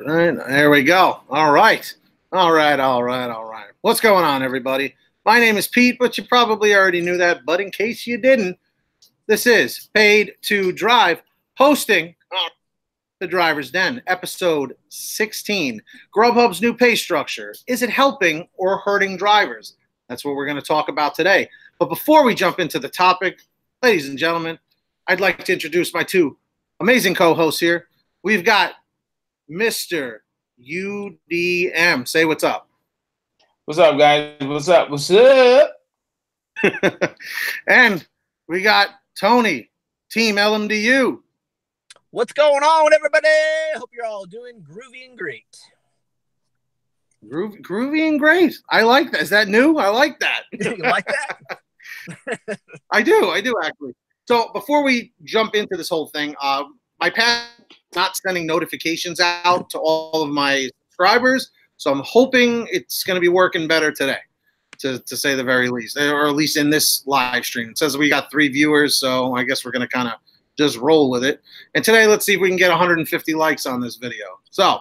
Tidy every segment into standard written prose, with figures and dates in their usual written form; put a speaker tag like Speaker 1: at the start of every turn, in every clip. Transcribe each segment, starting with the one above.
Speaker 1: Right, there we go. All right. All right. All right. All right. What's going on, everybody? My name is Pete, but you probably already knew that. But in case you didn't, this is Paid to Drive, hosting The Driver's Den, episode 16. GrubHub's new pay structure. Is it helping or hurting drivers? That's what we're going to talk about today. But before we jump into the topic, ladies and gentlemen, I'd like to introduce my two amazing co-hosts here. We've got Mr. UDM. Say what's up.
Speaker 2: What's up, guys? What's up? What's up?
Speaker 1: And we got Tony, Team LMDU.
Speaker 3: What's going on, everybody? Hope you're all doing groovy and great.
Speaker 1: Groovy and great. I like that. Is that new? I like that.
Speaker 3: You like that?
Speaker 1: I do actually. So before we jump into this whole thing, my past not sending notifications out to all of my subscribers, so I'm hoping it's going to be working better today, to say the very least, or at least in this live stream. It says we got 3 viewers, so I guess we're going to kind of just roll with it. And today, let's see if we can get 150 likes on this video. So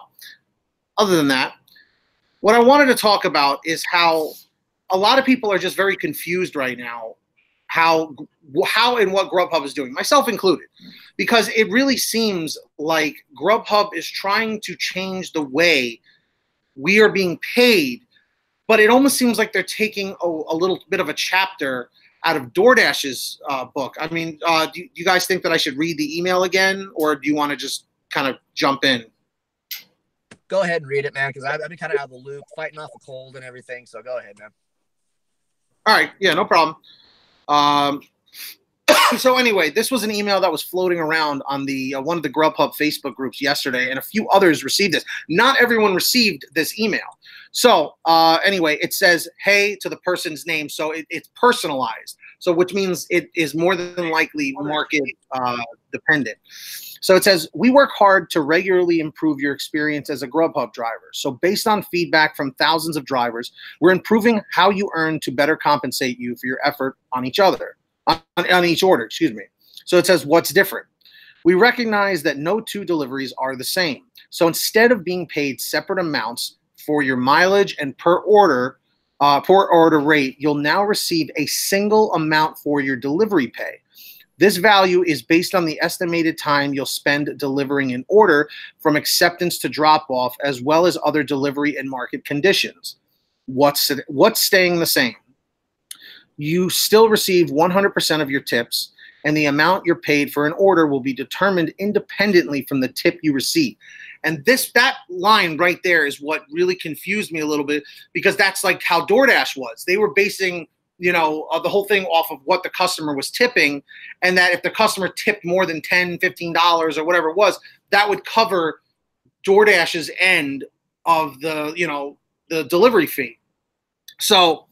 Speaker 1: other than that, what I wanted to talk about is how a lot of people are just very confused right now how and what Grubhub is doing, myself included, because it really seems like Grubhub is trying to change the way we are being paid, but it almost seems like they're taking a little bit of a chapter out of DoorDash's book. I mean, do you guys think that I should read the email again, or do you want to just kind of jump in?
Speaker 3: Go ahead and read it, man, because I've been kind of out of the loop, fighting off a cold and everything, so go ahead, man.
Speaker 1: All right, yeah, no problem. So anyway, this was an email that was floating around on the one of the GrubHub Facebook groups yesterday, and a few others received this. Not everyone received this email. So anyway, it says, hey, to the person's name. So it's personalized, so which means it is more than likely market dependent. So it says, we work hard to regularly improve your experience as a Grubhub driver. So based on feedback from thousands of drivers, we're improving how you earn to better compensate you for your effort on each order, excuse me. So it says, what's different? We recognize that no 2 deliveries are the same. So instead of being paid separate amounts for your mileage and per order rate, you'll now receive a single amount for your delivery pay. This value is based on the estimated time you'll spend delivering an order from acceptance to drop-off, as well as other delivery and market conditions. What's staying the same? You still receive 100% of your tips, and the amount you're paid for an order will be determined independently from the tip you receive. And that line right there is what really confused me a little bit, because that's like how DoorDash was. They were basing the whole thing off of what the customer was tipping, and that if the customer tipped more than $10, $15 or whatever it was, that would cover DoorDash's end of the delivery fee. So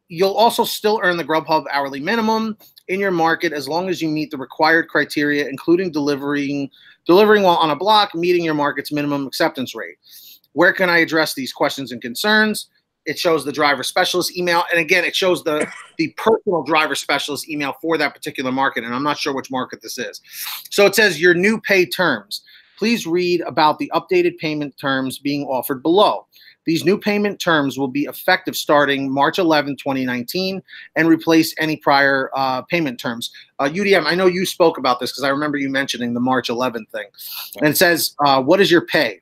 Speaker 1: you'll also still earn the Grubhub hourly minimum in your market as long as you meet the required criteria, including delivering while on a block, meeting your market's minimum acceptance rate. Where can I address these questions and concerns? It shows the driver specialist email. And again, it shows the personal driver specialist email for that particular market. And I'm not sure which market this is. So it says your new pay terms. Please read about the updated payment terms being offered below. These new payment terms will be effective starting March 11, 2019, and replace any prior payment terms. UDM, I know you spoke about this because I remember you mentioning the March 11 thing. And it says, what is your pay?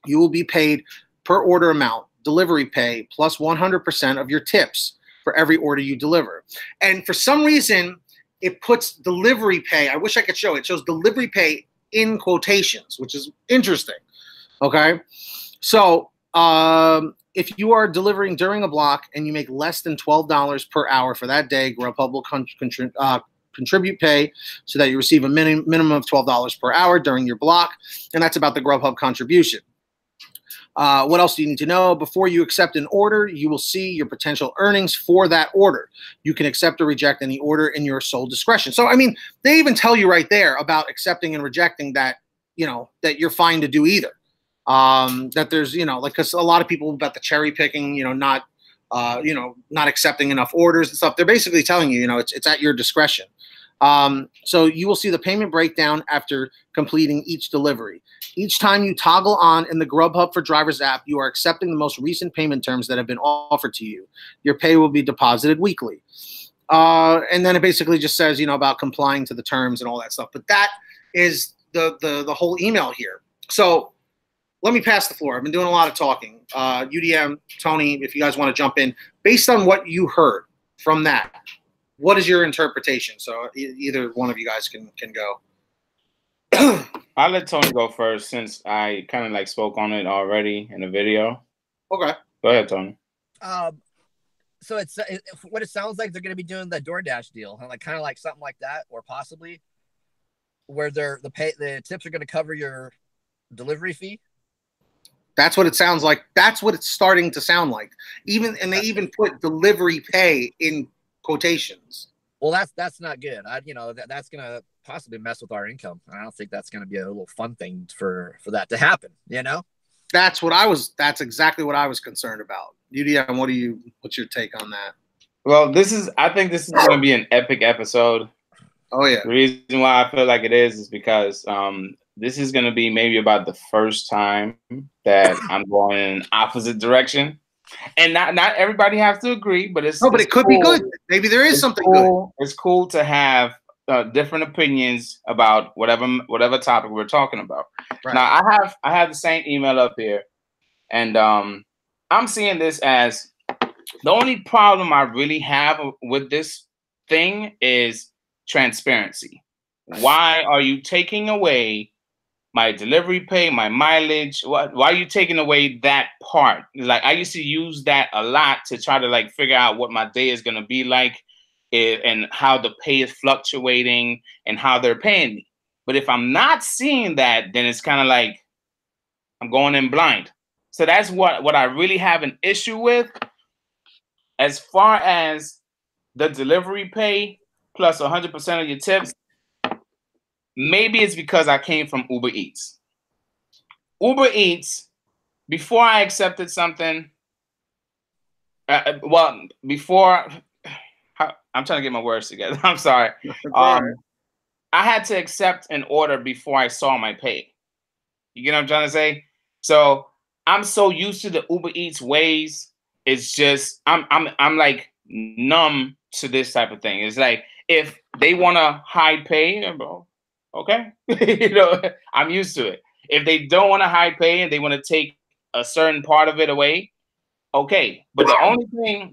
Speaker 1: You will be paid per order amount, delivery pay, plus 100% of your tips for every order you deliver. And for some reason, it puts delivery pay. I wish I could show it. It shows delivery pay in quotations, which is interesting. Okay. So if you are delivering during a block and you make less than $12 per hour for that day, Grubhub will contribute pay so that you receive a minimum of $12 per hour during your block. And that's about the Grubhub contribution. What else do you need to know? Before you accept an order, you will see your potential earnings for that order. You can accept or reject any order in your sole discretion. So, I mean, they even tell you right there about accepting and rejecting that, that you're fine to do either. That there's, because a lot of people about the cherry picking, not accepting enough orders and stuff. They're basically telling you, it's at your discretion. So you will see the payment breakdown after completing each delivery. Each time you toggle on in the GrubHub for Drivers app, you are accepting the most recent payment terms that have been offered to you. Your pay will be deposited weekly. And then it basically just says, about complying to the terms and all that stuff. But that is the whole email here. So let me pass the floor. I've been doing a lot of talking. UDM, Tony, if you guys want to jump in, based on what you heard from that, what is your interpretation? So either one of you guys can go.
Speaker 2: I'll let Tony go first since I kind of like spoke on it already in the video.
Speaker 1: Okay.
Speaker 2: Go ahead, Tony.
Speaker 3: So what it sounds like they're going to be doing the DoorDash deal, kind of like something like that, or possibly where the tips are going to cover your delivery fee.
Speaker 1: That's what it sounds like. That's what it's starting to sound like. They even put delivery pay in quotations.
Speaker 3: Well, that's not good. That's going to possibly mess with our income. I don't think that's going to be a little fun thing for that to happen.
Speaker 1: That's exactly what I was concerned about. UDM, what's your take on that?
Speaker 2: Well, I think this is going to be an epic episode.
Speaker 1: Oh yeah.
Speaker 2: The reason why I feel like it is because this is going to be maybe about the first time that I'm going in an opposite direction. And not everybody has to agree, but it
Speaker 1: could be good. Maybe there is something good.
Speaker 2: It's cool to have different opinions about whatever topic we're talking about. Right. Now I have the same email up here, and I'm seeing this as the only problem I really have with this thing is transparency. Why are you taking away my delivery pay, my mileage? Why are you taking away that part? Like, I used to use that a lot to try to figure out what my day is going to be like and how the pay is fluctuating and how they're paying me. But if I'm not seeing that, then it's kind of like I'm going in blind. So that's what I really have an issue with. As far as the delivery pay plus 100% of your tips, maybe it's because I came from Uber Eats. Uber Eats, before I accepted something, I'm trying to get my words together. I'm sorry. I had to accept an order before I saw my pay. You get what I'm trying to say? So I'm so used to the Uber Eats ways. It's just I'm like numb to this type of thing. It's like if they want to hide pay, okay, I'm used to it. If they don't want to hide pay and they want to take a certain part of it away, okay. But the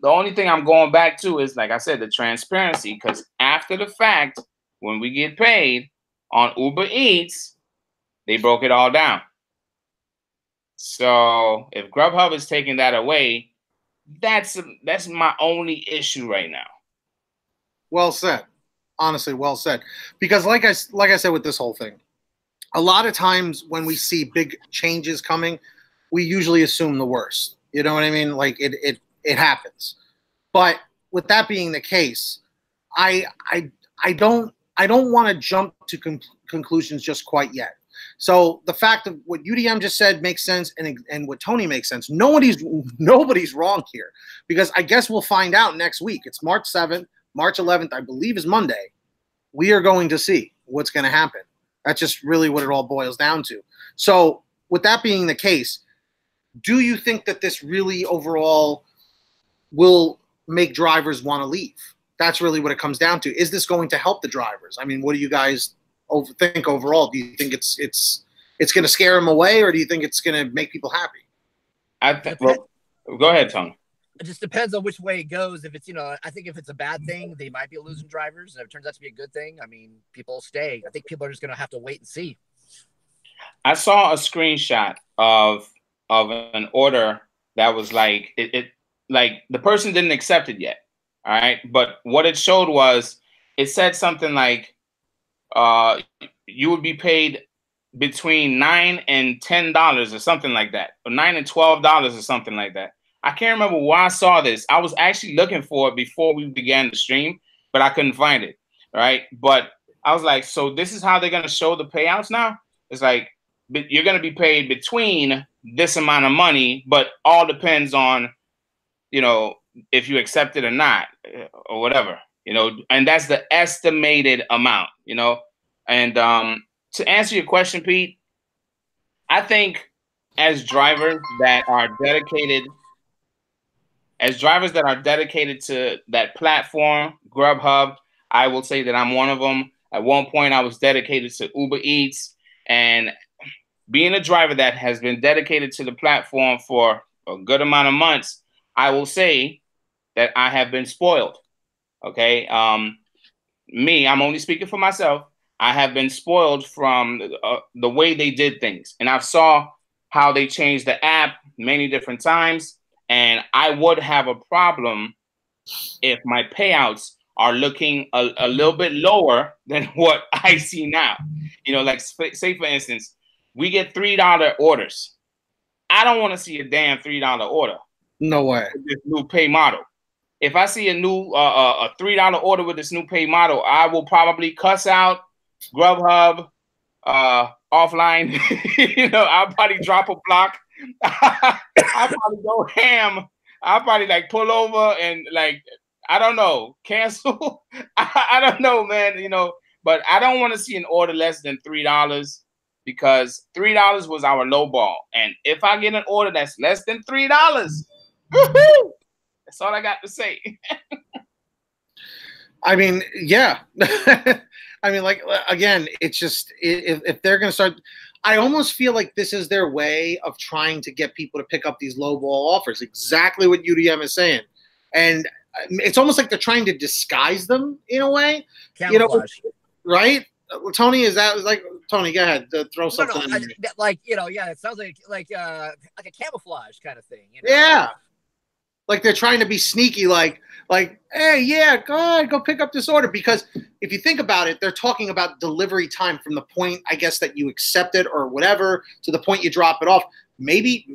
Speaker 2: only thing I'm going back to is, like I said, the transparency. Because after the fact, when we get paid on Uber Eats, they broke it all down. So if GrubHub is taking that away, that's my only issue right now.
Speaker 1: Well said. Honestly, well said. Because like I said with this whole thing, a lot of times when we see big changes coming, we usually assume the worst. You know what I mean? Like it happens. But with that being the case, I don't want to jump to conclusions just quite yet. So the fact of what UDM just said makes sense, and what Tony makes sense. Nobody's wrong here, because I guess we'll find out next week. It's March 7th, March 11th, I believe, is Monday. We are going to see what's going to happen. That's just really what it all boils down to. So with that being the case, do you think that this really overall will make drivers want to leave? That's really what it comes down to. Is this going to help the drivers? I mean, what do you guys think overall? Do you think it's going to scare them away, or do you think it's going to make people happy?
Speaker 2: Well, go ahead, Tony.
Speaker 3: It just depends on which way it goes. If it's, I think if it's a bad thing, they might be losing drivers. If it turns out to be a good thing, I mean, people stay. I think people are just going to have to wait and see.
Speaker 2: I saw a screenshot of an order that was like like the person didn't accept it yet. All right. But what it showed was, it said something like, you would be paid between $9 and $10 or something like that, or $9 and $12 or something like that. I can't remember why I saw this. I was actually looking for it before we began the stream, but I couldn't find it. Right. But I was like, so this is how they're going to show the payouts now? It's like, you're going to be paid between this amount of money, but all depends on, if you accept it or not, or whatever. you know, and that's the estimated amount, you know. And to answer your question, Pete, I think as drivers that are dedicated to that platform, GrubHub, I will say that I'm one of them. At one point, I was dedicated to Uber Eats, and being a driver that has been dedicated to the platform for a good amount of months, I will say that I have been spoiled. Okay. I'm only speaking for myself. I have been spoiled from the way they did things. And I saw how they changed the app many different times. And I would have a problem if my payouts are looking a little bit lower than what I see now. You know, like say for instance, we get $3 orders. I don't want to see a damn $3 order.
Speaker 1: No way.
Speaker 2: This new pay model. If I see a new a $3 order with this new pay model, I will probably cuss out GrubHub offline. You know, I'll probably drop a block. I'll probably go ham. I'll probably like pull over and like, I don't know, cancel. I don't know, man. You know, but I don't want to see an order less than $3 because $3 was our low ball. And if I get an order that's less than $3, woohoo! That's all I got to say.
Speaker 1: I mean, yeah. I mean, like, again, it's just, if they're going to start, I almost feel like this is their way of trying to get people to pick up these low ball offers. Exactly what UDM is saying. And it's almost like they're trying to disguise them in a way.
Speaker 3: Camouflage.
Speaker 1: You know, right? Tony, is that like, Tony, go ahead, throw something in there.
Speaker 3: Like, you know, yeah, it sounds like a camouflage kind of thing. You know?
Speaker 1: Yeah. Like they're trying to be sneaky, like, hey, yeah, go ahead, go pick up this order. Because if you think about it, they're talking about delivery time from the point, I guess, that you accept it or whatever to the point you drop it off. Maybe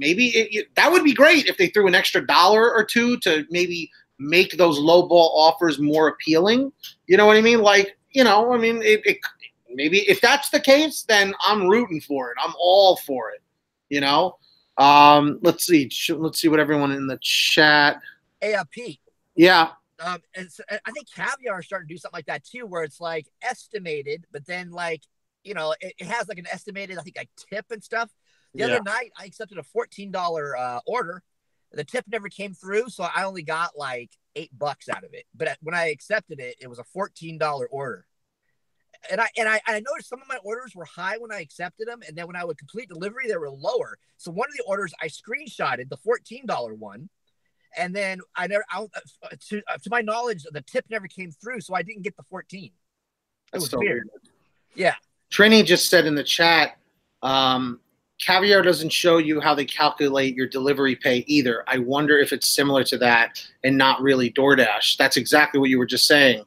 Speaker 1: that would be great if they threw an extra $1 or $2 to maybe make those low ball offers more appealing. You know what I mean? Like, you know, I mean, maybe if that's the case, then I'm rooting for it. I'm all for it. You know. Let's see what everyone in the chat.
Speaker 3: Hey, Pete.
Speaker 1: Yeah.
Speaker 3: I think Caviar is starting to do something like that too, where it's like estimated, but then like, you know, it has like an estimated, I think, like tip and stuff. The other night I accepted a $14 order. The tip never came through, so I only got like $8 out of it. But when I accepted it, it was a $14 order. And I noticed some of my orders were high when I accepted them, and then when I would complete delivery, they were lower. So one of the orders I screenshotted, the $14 one, and then to my knowledge, the tip never came through, so I didn't get the 14. It was so weird. Yeah.
Speaker 1: Trini just said in the chat, Caviar doesn't show you how they calculate your delivery pay either. I wonder if it's similar to that and not really DoorDash. That's exactly what you were just saying.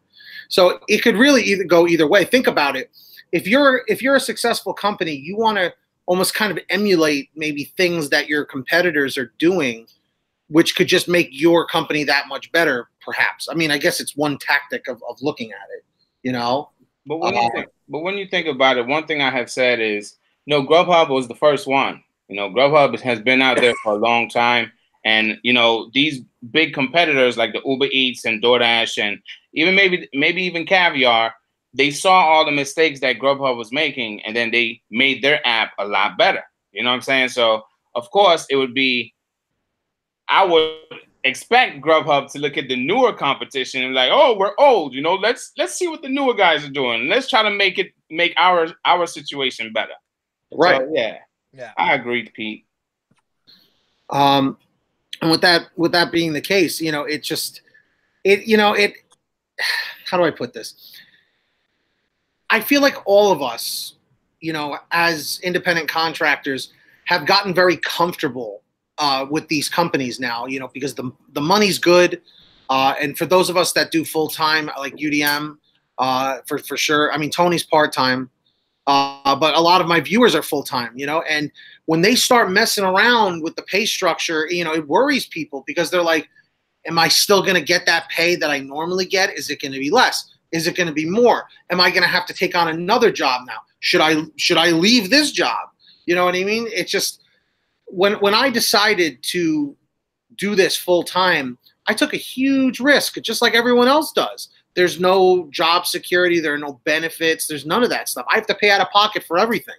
Speaker 1: So it could really go either way. Think about it. If you're a successful company, you want to almost kind of emulate maybe things that your competitors are doing, which could just make your company that much better, perhaps. I mean, I guess it's one tactic of looking at it, you know?
Speaker 2: But when you think about it, one thing I have said is, you know, GrubHub was the first one. You know, GrubHub has been out there for a long time. And, you know, these big competitors like the Uber Eats and DoorDash and even maybe even Caviar, they saw all the mistakes that GrubHub was making, and then they made their app a lot better. You know what I'm saying? So, of course, it would be, I would expect GrubHub to look at the newer competition and like, oh, we're old. You know, let's see what the newer guys are doing. Let's try to make our situation better.
Speaker 1: Right.
Speaker 2: So, yeah. I agree, Pete.
Speaker 1: And with that being the case, you know, how do I put this? I feel like all of us, you know, as independent contractors have gotten very comfortable with these companies now, you know, because the money's good. And for those of us that do full-time, like UDM, for sure. I mean, Tony's part-time, but a lot of my viewers are full-time, you know, and when they start messing around with the pay structure, you know, it worries people because they're like, am I still going to get that pay that I normally get? Is it going to be less? Is it going to be more? Am I going to have to take on another job now? Should I leave this job? You know what I mean? It's just when I decided to do this full time, I took a huge risk, just like everyone else does. There's no job security. There are no benefits. There's none of that stuff. I have to pay out of pocket for everything.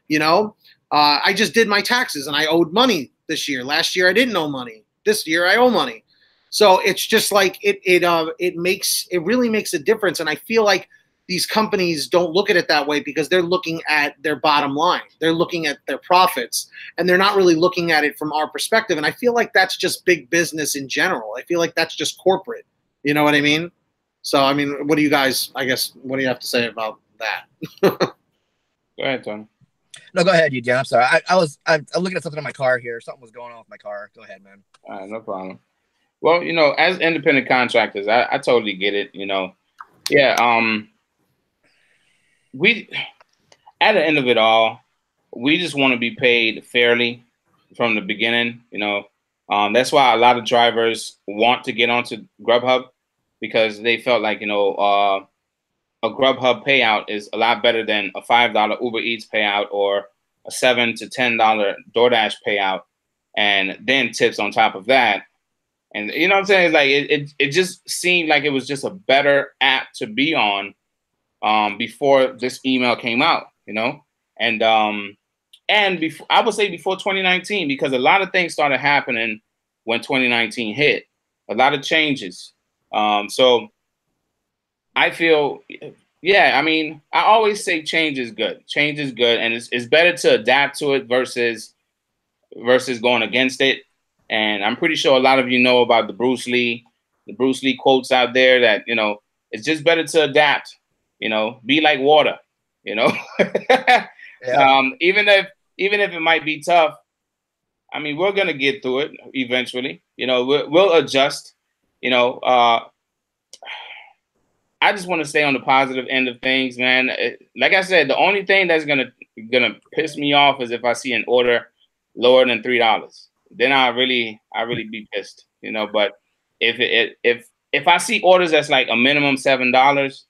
Speaker 1: You know, I just did my taxes and I owed money this year. Last year I didn't owe money. This year I owe money. So it's just like it really makes a difference. And I feel like these companies don't look at it that way because they're looking at their bottom line. They're looking at their profits, and they're not really looking at it from our perspective. And I feel like that's just big business in general. I feel like that's just corporate. You know what I mean? So, I mean, what do you guys, I guess, what do you have to say about that?
Speaker 2: Go ahead, Tony.
Speaker 3: No, go ahead, you. I'm sorry. I'm looking at something in my car here. Something was going on with my car. Go ahead, man.
Speaker 2: All right, no problem. Well, you know, as independent contractors, I totally get it. You know, yeah. We, at the end of it all, we just want to be paid fairly from the beginning. You know, that's why a lot of drivers want to get onto GrubHub, because they felt like, you know, a GrubHub payout is a lot better than a $5 Uber Eats payout or a $7 to $10 DoorDash payout, and then tips on top of that. And you know what I'm saying? It's like it just seemed like it was just a better app to be on before this email came out, you know, and before, I would say before 2019, because a lot of things started happening when 2019 hit, a lot of changes. So I feel, yeah, I mean, I always say change is good. Change is good, and it's better to adapt to it versus going against it. And I'm pretty sure a lot of you know about the Bruce Lee quotes out there that, you know, it's just better to adapt. You know, be like water, you know. Yeah. Even if it might be tough, I mean, we're gonna get through it eventually. You know, we'll adjust. You know, I just want to stay on the positive end of things, man. Like I said, the only thing that's gonna piss me off is if I see an order lower than $3. Then I really be pissed, you know. But if I see orders that's like a minimum $7.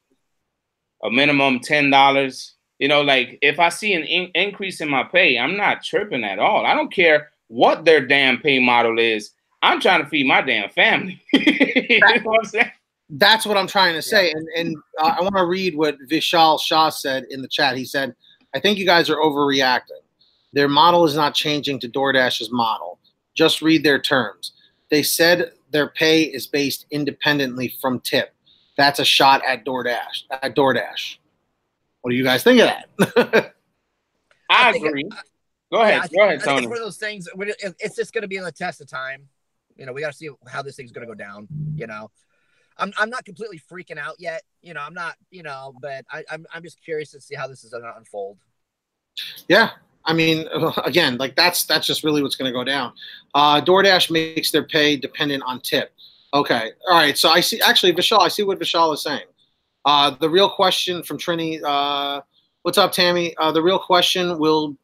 Speaker 2: A minimum $10, you know, like if I see an increase in my pay, I'm not tripping at all. I don't care what their damn pay model is. I'm trying to feed my damn family. You know what I'm saying?
Speaker 1: That's what I'm trying to say. And I want to read what Vishal Shah said in the chat. He said, I think you guys are overreacting. Their model is not changing to DoorDash's model. Just read their terms. They said their pay is based independently from tip. That's a shot at DoorDash. What do you guys think of that?
Speaker 2: I agree. Go ahead. Go ahead, Tony.
Speaker 3: It's one of those things. It's just going to be on the test of time. You know, we got to see how this thing's going to go down. You know, I'm not completely freaking out yet. You know, I'm not. You know, but I'm just curious to see how this is going to unfold.
Speaker 1: Yeah. I mean, again, like that's just really what's going to go down. DoorDash makes their pay dependent on tip. Okay. All right. So I see, actually, Vishal, I see what Vishal is saying. The real question from Trini, what's up, Tammy? The real question will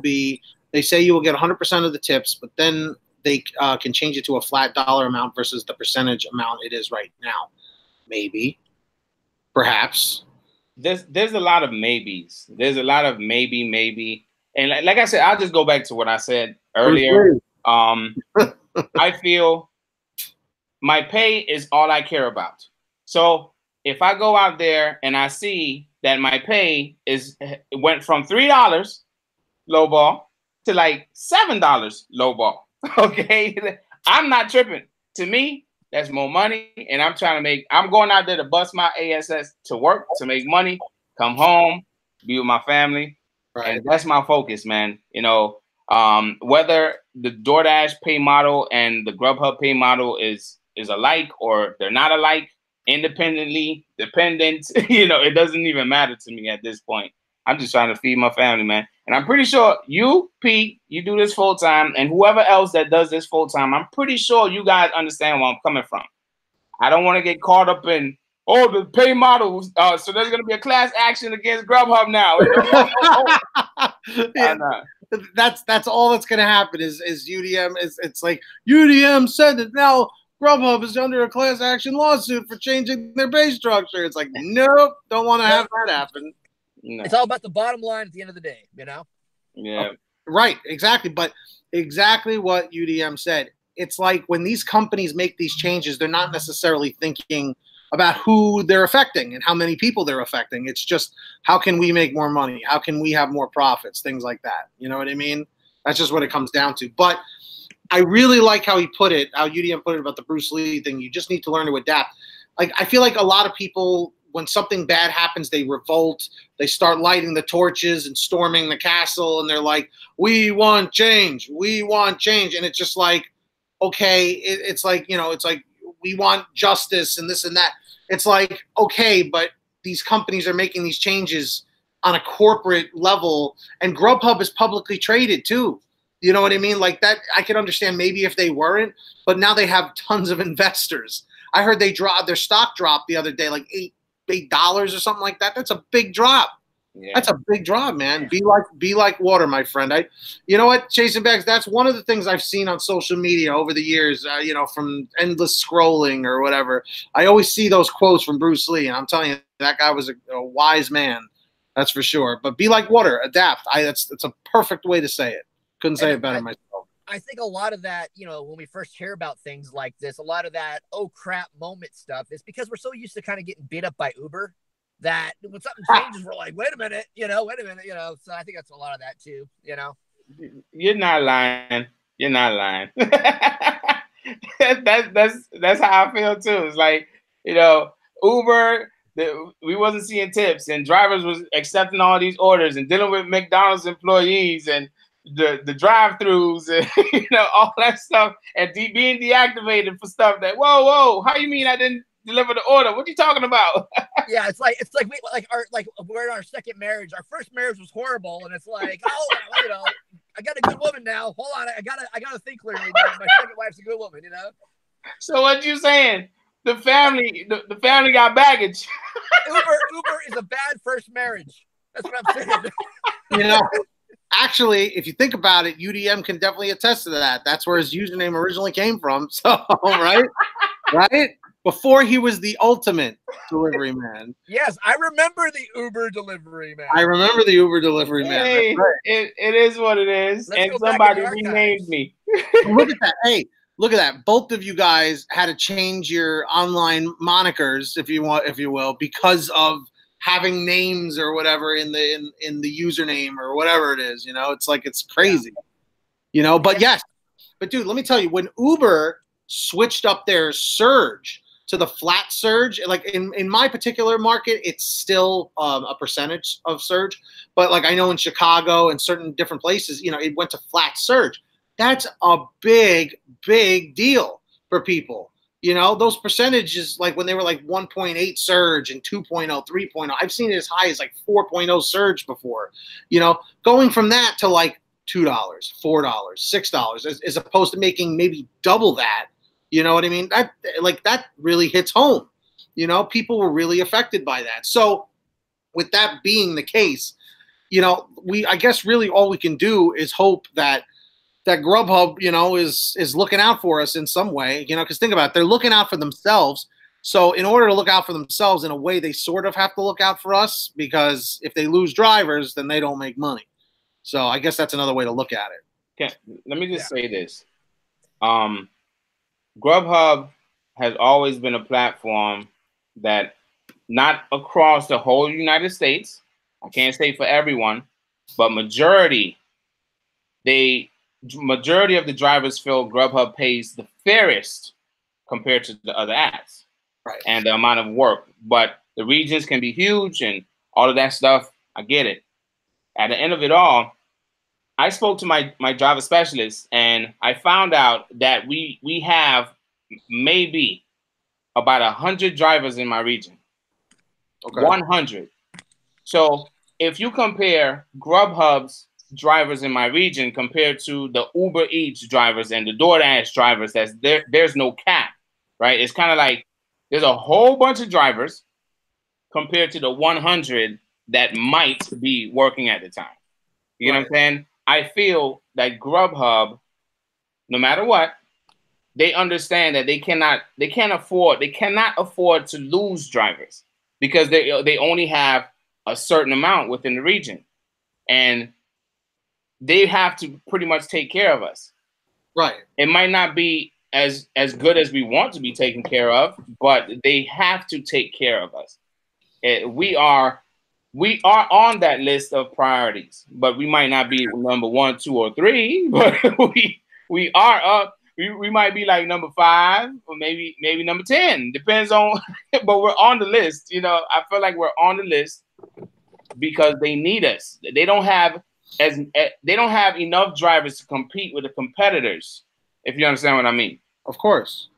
Speaker 1: be, they say you will get 100% of the tips, but then they can change it to a flat dollar amount versus the percentage amount it is right now. Maybe. Perhaps.
Speaker 2: There's a lot of maybes. There's a lot of maybe. And like I said, I'll just go back to what I said earlier. I feel my pay is all I care about. So if I go out there and I see that my pay went from $3 low ball to like $7 low ball, okay, I'm not tripping. To me, that's more money, and I'm going out there to bust my ASS to work to make money, come home, be with my family, right. And that's my focus, man. You know, whether the DoorDash pay model and the GrubHub pay model is alike or they're not alike, independently, dependent, you know, it doesn't even matter to me at this point. I'm just trying to feed my family, man. And I'm pretty sure you, Pete, you do this full time, and whoever else that does this full time, I'm pretty sure you guys understand where I'm coming from. I don't want to get caught up in, oh, the pay models. So there's going to be a class action against GrubHub now.
Speaker 1: Yeah. That's all that's going to happen is UDM. It's like UDM said that now GrubHub is under a class action lawsuit for changing their pay structure. It's like, nope, don't want to have that happen.
Speaker 3: No. It's all about the bottom line at the end of the day, you know?
Speaker 2: Yeah.
Speaker 1: Right, exactly. But exactly what UDM said. It's like when these companies make these changes, they're not necessarily thinking about who they're affecting and how many people they're affecting. It's just, how can we make more money? How can we have more profits? Things like that. You know what I mean? That's just what it comes down to. But I really like how he put it, how UDM put it about the Bruce Lee thing. You just need to learn to adapt. Like, I feel like a lot of people, when something bad happens, they revolt. They start lighting the torches and storming the castle, and they're like, we want change. We want change. And it's just like, okay, it's like, you know, it's like, we want justice and this and that. It's like, okay, but these companies are making these changes on a corporate level, and Grubhub is publicly traded too. You know what I mean? Like that, I could understand maybe if they weren't, but now they have tons of investors. I heard they dropped their stock dropped the other day, like $8 or something like that. That's a big drop. Yeah. That's a big drop, man. Be like water, my friend. You know what, Chasing Bags, that's one of the things I've seen on social media over the years, you know, from endless scrolling or whatever. I always see those quotes from Bruce Lee, and I'm telling you, that guy was a wise man. That's for sure. But be like water, adapt. That's a perfect way to say it. Couldn't say it better myself.
Speaker 3: I think a lot of that, you know, when we first hear about things like this, a lot of that, oh crap moment stuff is because we're so used to kind of getting beat up by Uber that when something changes, we're like, wait a minute, you know. So I think that's a lot of that too, you know.
Speaker 2: You're not lying. You're not lying. that's how I feel too. It's like, you know, Uber, we wasn't seeing tips, and drivers was accepting all these orders and dealing with McDonald's employees and the drive-thrus and you know, all that stuff, and being deactivated for stuff that whoa, how you mean I didn't deliver the order? What are you talking about?
Speaker 3: Yeah, it's like we're in our second marriage. Our first marriage was horrible, and it's like, oh, you know, I got a good woman now. Hold on, I gotta think clearly now. My second wife's a good woman, you know.
Speaker 2: So what you saying? The family got baggage.
Speaker 3: Uber is a bad first marriage. That's what I'm saying.
Speaker 1: You know, actually, if you think about it, UDM can definitely attest to that. That's where his username originally came from. So, right? Before he was the ultimate delivery man.
Speaker 3: Yes, I remember the Uber delivery man.
Speaker 1: I remember the Uber delivery man.
Speaker 2: Hey, right. it is what it is. And somebody renamed me.
Speaker 1: Look at that. Hey, look at that. Both of you guys had to change your online monikers, if you will, because of having names or whatever in the username or whatever it is. You know, it's like, it's crazy. Yeah. You know, but yes. But dude, let me tell you, when Uber switched up their surge to the flat surge, like in my particular market, it's still a percentage of surge. But like I know in Chicago and certain different places, you know, it went to flat surge. That's a big, big deal for people. You know, those percentages, like when they were like 1.8 surge and 2.0, 3.0, I've seen it as high as like 4.0 surge before. You know, going from that to like $2, $4, $6, as opposed to making maybe double that. You know what I mean? That really hits home. You know, people were really affected by that. So with that being the case, you know, I guess really all we can do is hope that Grubhub, you know, is looking out for us in some way, you know, because think about it, they're looking out for themselves. So in order to look out for themselves in a way, they sort of have to look out for us, because if they lose drivers, then they don't make money. So I guess that's another way to look at it.
Speaker 2: Okay, let me just say this. Grubhub has always been a platform that, not across the whole United States, I can't say for everyone, but majority of the drivers feel Grubhub pays the fairest compared to the other apps, right? And the amount of work. But the regions can be huge and all of that stuff. I get it. At the end of it all, I spoke to my driver specialist, and I found out that we have maybe about 100 drivers in my region. Okay. 100. So if you compare Grubhub's drivers in my region compared to the Uber Eats drivers and the DoorDash drivers, there's no cap, right? It's kind of like there's a whole bunch of drivers compared to the 100 that might be working at the time. You know what I'm saying? I feel that Grubhub, no matter what, they understand that they cannot afford to lose drivers, because they only have a certain amount within the region, and they have to pretty much take care of us.
Speaker 1: Right.
Speaker 2: It might not be as good as we want to be taken care of, but they have to take care of us. We are on that list of priorities, but we might not be number 1, 2, or 3, but we are up. We might be like number 5 or maybe number 10. Depends on, but we're on the list. You know, I feel like we're on the list because they need us. They don't have enough drivers to compete with the competitors. If you understand what I mean.
Speaker 1: Of course.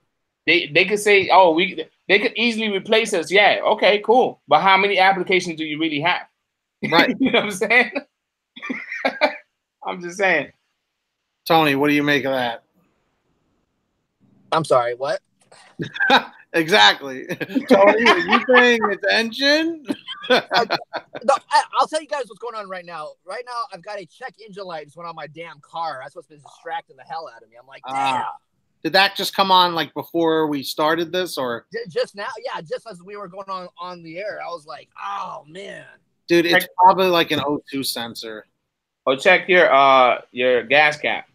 Speaker 2: They could say, oh, they could easily replace us. Yeah, okay, cool. But how many applications do you really have?
Speaker 1: Right.
Speaker 2: You know what I'm saying? I'm just saying.
Speaker 1: Tony, what do you make of that?
Speaker 3: I'm sorry, what?
Speaker 1: Exactly. Tony, are you paying attention?
Speaker 3: No, I'll tell you guys what's going on right now. Right now, I've got a check engine light just went on my damn car. That's what's been distracting the hell out of me. I'm like, damn.
Speaker 1: Did that just come on like before we started this, or
Speaker 3: just now? Yeah, just as we were going on the air, I was like, oh man,
Speaker 1: dude, it's probably like an O2 sensor.
Speaker 2: Oh, check your gas cap.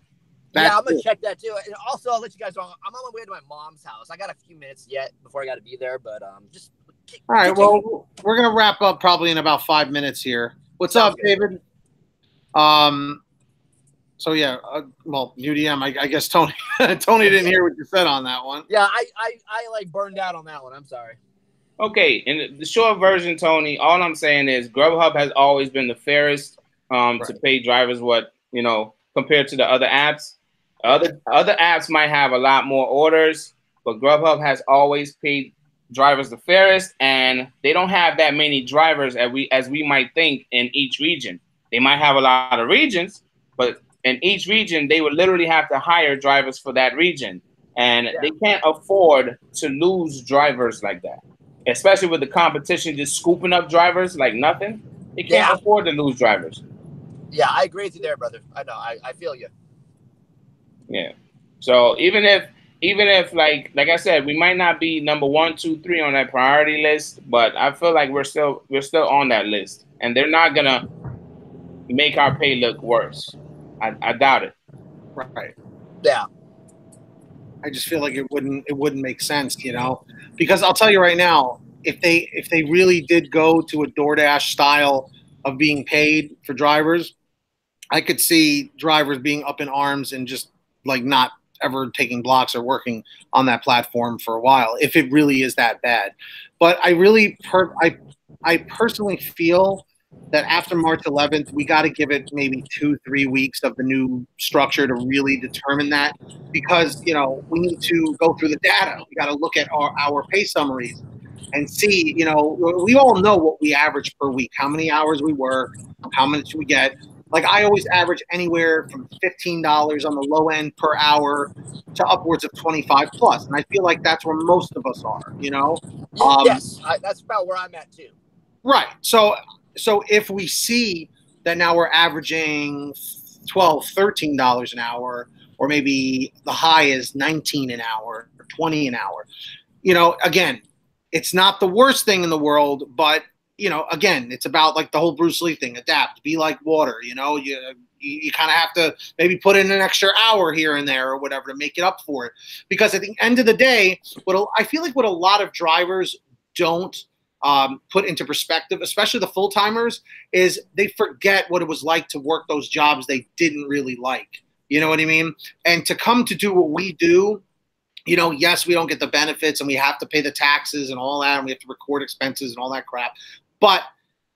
Speaker 3: Yeah, I'm gonna check that too. And also, I'll let you guys know I'm on my way to my mom's house. I got a few minutes yet before I got to be there, but just.
Speaker 1: All right. Well, we're gonna wrap up probably in about 5 minutes here. What's up, David? So yeah, well, UDM. I guess Tony didn't hear what you said on that one.
Speaker 3: Yeah, I like burned out on that one. I'm sorry.
Speaker 2: Okay, in the short version, Tony, all I'm saying is GrubHub has always been the fairest to pay drivers what, you know, compared to the other apps. Other apps might have a lot more orders, but GrubHub has always paid drivers the fairest, and they don't have that many drivers as we might think in each region. They might have a lot of regions, but in each region, they would literally have to hire drivers for that region. And they can't afford to lose drivers like that, especially with the competition just scooping up drivers like nothing. They can't afford to lose drivers.
Speaker 3: Yeah, I agree with you there, brother. I know. I feel you. Yeah.
Speaker 2: So even if like I said, we might not be number 1, 2, 3 on that priority list, but I feel like we're still on that list, and they're not gonna make our pay look worse. I doubt it.
Speaker 1: Right.
Speaker 3: Yeah.
Speaker 1: I just feel like it wouldn't make sense, you know, because I'll tell you right now, if they really did go to a DoorDash style of being paid for drivers, I could see drivers being up in arms and just like not ever taking blocks or working on that platform for a while, if it really is that bad. But I really, I personally feel that after March 11th, we got to give it maybe 2-3 weeks of the new structure to really determine that, because, you know, we need to go through the data. We got to look at our pay summaries and see, you know, we all know what we average per week, how many hours we work, how much we get. Like I always average anywhere from $15 on the low end per hour to upwards of 25 plus. And I feel like that's where most of us are, you know?
Speaker 3: Yes, that's about where I'm at too.
Speaker 1: Right. So if we see that now we're averaging $12, $13 an hour, or maybe the high is 19 an hour or 20 an hour, you know, again, it's not the worst thing in the world, but you know, again, it's about like the whole Bruce Lee thing, adapt, be like water, you know, you kind of have to maybe put in an extra hour here and there or whatever to make it up for it. Because at the end of the day, I feel like what a lot of drivers don't put into perspective, especially the full-timers, is they forget what it was like to work those jobs they didn't really like. You know what I mean? And to come to do what we do, you know, yes, we don't get the benefits and we have to pay the taxes and all that, and we have to record expenses and all that crap. But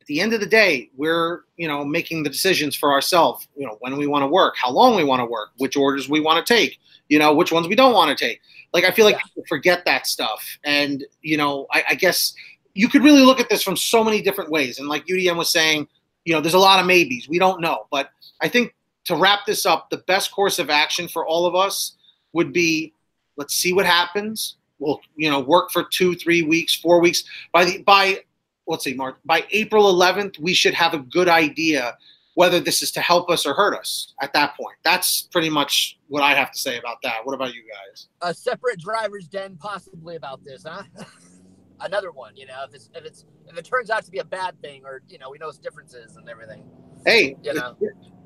Speaker 1: at the end of the day, we're, you know, making the decisions for ourselves, you know, when we want to work, how long we want to work, which orders we want to take, you know, which ones we don't want to take. Like, I feel like people forget that stuff. And, you know, I guess you could really look at this from so many different ways. And like UDM was saying, you know, there's a lot of maybes. We don't know. But I think to wrap this up, the best course of action for all of us would be, let's see what happens. We'll, you know, work for 2, 3 weeks, 4 weeks. Let's see, March, by April 11th, we should have a good idea whether this is to help us or hurt us at that point. That's pretty much what I have to say about that. What about you guys?
Speaker 3: A separate driver's den possibly about this, huh? Another one, you know, if it turns out to be a bad thing, or, you know, we know its differences and everything.
Speaker 1: Hey,
Speaker 3: You know,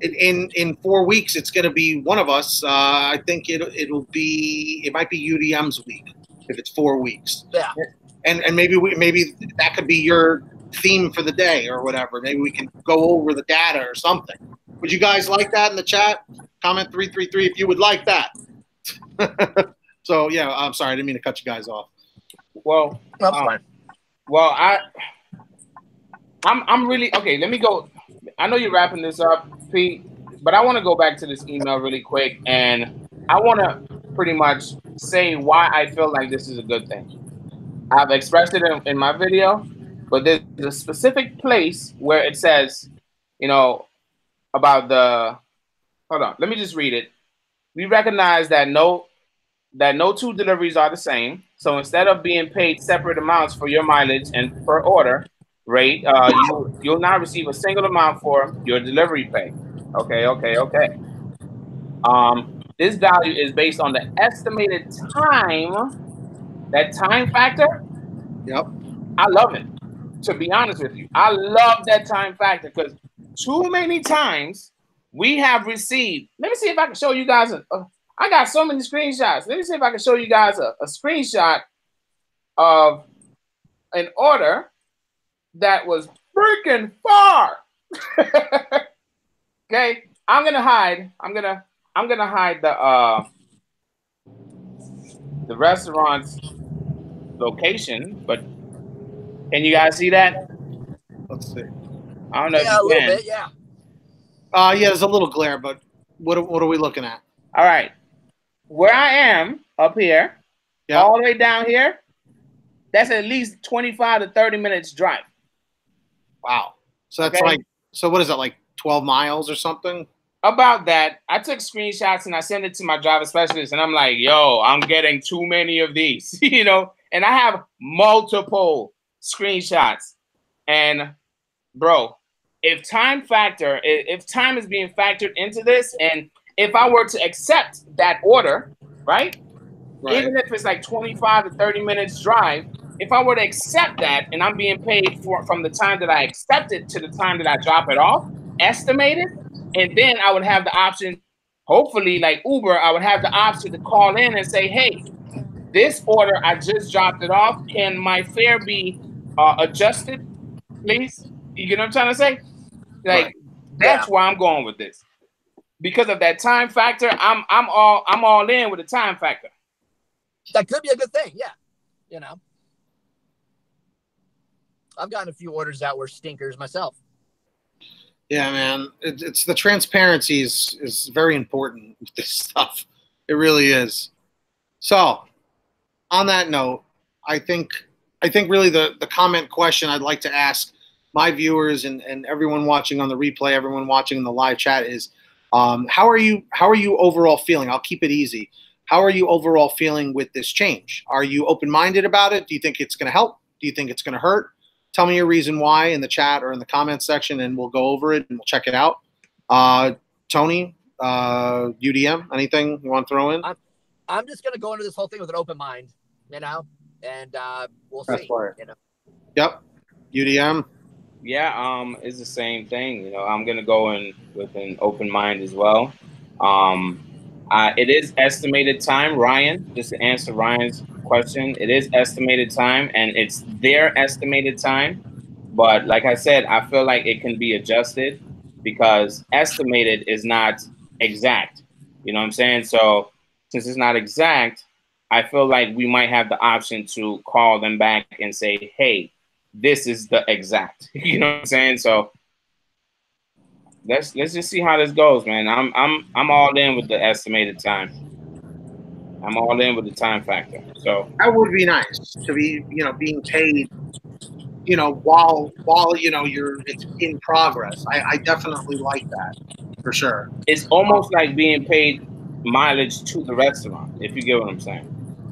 Speaker 1: in 4 weeks, it's going to be one of us. I think it might be UDM's week if it's 4 weeks.
Speaker 3: yeah.
Speaker 1: And maybe that could be your theme for the day or whatever. Maybe we can go over the data or something. Would you guys like that in the chat? Comment 333 if you would like that. So yeah, I'm sorry, I didn't mean to cut you guys off.
Speaker 2: Well,
Speaker 3: That's fine.
Speaker 2: Well, I'm really okay. Let me go. I know you're wrapping this up, Pete, but I want to go back to this email really quick, and I want to pretty much say why I feel like this is a good thing. I've expressed it in my video, but there's a specific place where it says, you know, about the. Hold on, let me just read it. We recognize that no two deliveries are the same. So instead of being paid separate amounts for your mileage and per order rate, you'll now receive a single amount for your delivery pay. Okay. This value is based on the estimated time. That time factor.
Speaker 1: Yep.
Speaker 2: I love it. To be honest with you, I love that time factor because too many times we have received. Let me see if I can show you guys I got so many screenshots. Let me see if I can show you guys a screenshot of an order that was freaking far. Okay, I'm gonna hide the restaurant's location, but can you guys see that?
Speaker 1: Let's see.
Speaker 2: I don't know.
Speaker 3: Yeah,
Speaker 2: if you
Speaker 3: a little
Speaker 2: can.
Speaker 3: bit. Yeah.
Speaker 1: Yeah, there's a little glare, but what are we looking at?
Speaker 2: All right. Where I am up here, all the way down here, that's at least 25 to 30 minutes drive.
Speaker 1: Wow. So that's like, so what is that, like 12 miles or something?
Speaker 2: About that. I took screenshots and I sent it to my driver specialist and I'm like, yo, I'm getting too many of these, you know, and I have multiple screenshots. And bro, if time is being factored into this, and if I were to accept that order, right? Even if it's like 25 to 30 minutes drive, if I were to accept that and I'm being paid from the time that I accept it to the time that I drop it off, estimated, and then I would have the option, hopefully like Uber, I would have the option to call in and say, hey, this order, I just dropped it off. Can my fare be adjusted, please? You get what I'm trying to say? Like, that's why I'm going with this. Because of that time factor, I'm all in with the time factor.
Speaker 3: That could be a good thing, yeah. You know, I've gotten a few orders that were stinkers myself.
Speaker 1: Yeah, man, it's the transparency is very important with this stuff. It really is. So, on that note, I think really the comment question I'd like to ask my viewers and everyone watching on the replay, everyone watching in the live chat is, how are you overall feeling? I'll keep it easy. How are you overall feeling with this change? Are you open-minded about it? Do you think it's going to help? Do you think it's going to hurt? Tell me your reason why in the chat or in the comments section, and we'll go over it and we'll check it out. Tony, UDM, anything you want to throw in?
Speaker 3: I'm just going to go into this whole thing with an open mind, you know, and we'll see. You know?
Speaker 1: Yep. UDM.
Speaker 2: Yeah, it's the same thing. You know, I'm gonna go in with an open mind as well. It is estimated time, Ryan. Just to answer Ryan's question, it is estimated time, and it's their estimated time. But like I said, I feel like it can be adjusted because estimated is not exact. You know what I'm saying? So since it's not exact, I feel like we might have the option to call them back and say, hey, this is the exact, you know what I'm saying? So let's just see how this goes, man. I'm all in with the estimated time. I'm all in with the time factor. So
Speaker 1: that would be nice to be, you know, being paid, you know, while you know it's in progress. I definitely like that for sure.
Speaker 2: It's almost like being paid mileage to the restaurant, if you get what I'm saying.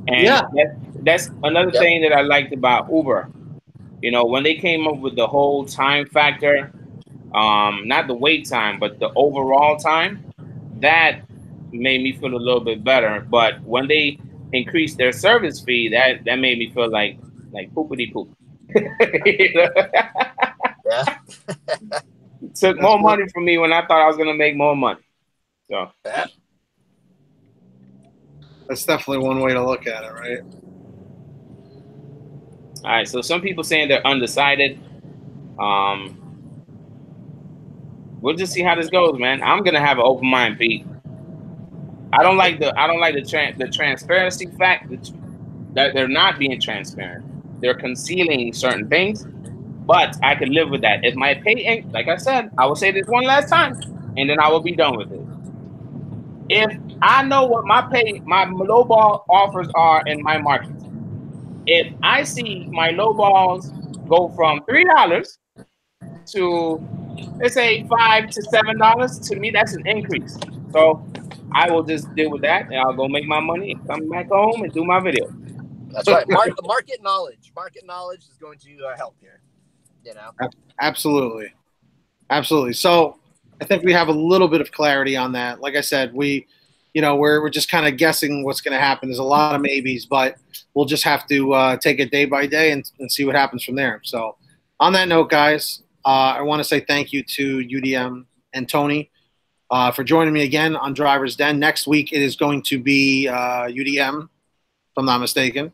Speaker 2: And that's another thing that I liked about Uber. You know, when they came up with the whole time factor, not the wait time, but the overall time, that made me feel a little bit better. But when they increased their service fee, that made me feel like poopity poop. took more money from me when I thought I was gonna make more money. So
Speaker 1: that's definitely one way to look at it, right?
Speaker 2: All right. So some people saying they're undecided. We'll just see how this goes, man. I'm gonna have an open mind, Pete. I don't like the transparency fact that they're not being transparent. They're concealing certain things, but I can live with that. If my pay, like I said, I will say this one last time, and then I will be done with it. If I know what my lowball offers are in my market, if I see my lowballs go from $3 to, let's say, $5 to $7, to me that's an increase. So I will just deal with that, and I'll go make my money and come back home and do my video.
Speaker 3: That's right. Market knowledge. Market knowledge is going to help here. You know.
Speaker 1: Absolutely, absolutely. So I think we have a little bit of clarity on that. Like I said, we're just kind of guessing what's going to happen. There's a lot of maybes, but we'll just have to take it day by day and see what happens from there. So on that note, guys, I want to say thank you to UDM and Tony for joining me again on Driver's Den. Next week it is going to be UDM, if I'm not mistaken.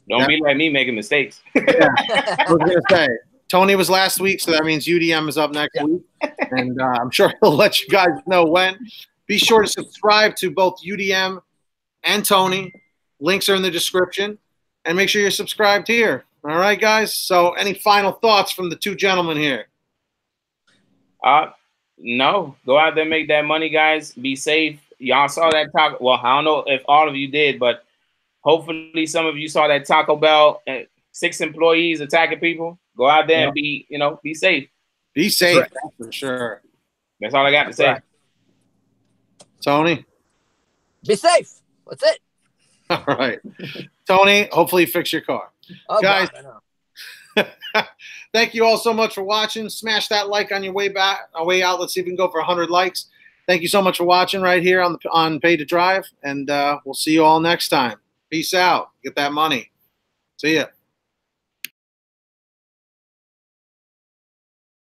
Speaker 2: Don't be like me making mistakes.
Speaker 1: Yeah, I was going to say. Tony was last week, so that means UDM is up next week. And I'm sure he'll let you guys know when. Be sure to subscribe to both UDM and Tony. Links are in the description. And make sure you're subscribed here. All right, guys? So any final thoughts from the two gentlemen here?
Speaker 2: No. Go out there and make that money, guys. Be safe. Y'all saw that Taco. Well, I don't know if all of you did, but hopefully some of you saw that Taco Bell 6 employees attacking people. Go out there and be safe.
Speaker 1: Be safe, for sure.
Speaker 2: That's all I got to say.
Speaker 3: Right.
Speaker 1: Tony?
Speaker 3: Be safe. That's it.
Speaker 1: All right. Tony, hopefully you fix your car.
Speaker 3: Oh,
Speaker 1: guys,
Speaker 3: God, I know.
Speaker 1: Thank you all so much for watching. Smash that like on your way back, our way out. Let's see if we can go for 100 likes. Thank you so much for watching right here on Pay to Drive, and we'll see you all next time. Peace out. Get that money. See ya.